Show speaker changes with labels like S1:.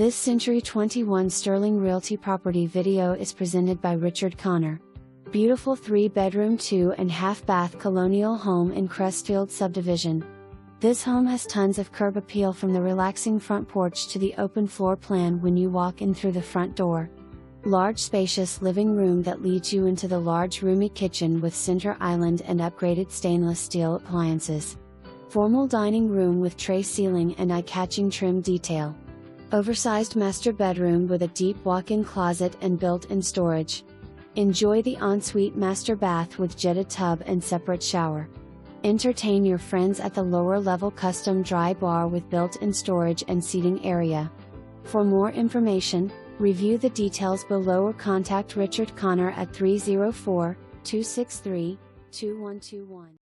S1: This Century 21 Sterling Realty property video is presented by Richard Connor. Beautiful 3-bedroom 2.5 bath colonial home in Crestfield subdivision. This home has tons of curb appeal, from the relaxing front porch to the open floor plan when you walk in through the front door. Large spacious living room that leads you into the large roomy kitchen with center island and upgraded stainless steel appliances. Formal dining room with tray ceiling and eye-catching trim detail. Oversized master bedroom with a deep walk-in closet and built-in storage. Enjoy the ensuite master bath with jetted tub and separate shower. Entertain your friends at the lower level custom dry bar with built-in storage and seating area. For more information, review the details below or contact Richard Connor at 304-263-2121.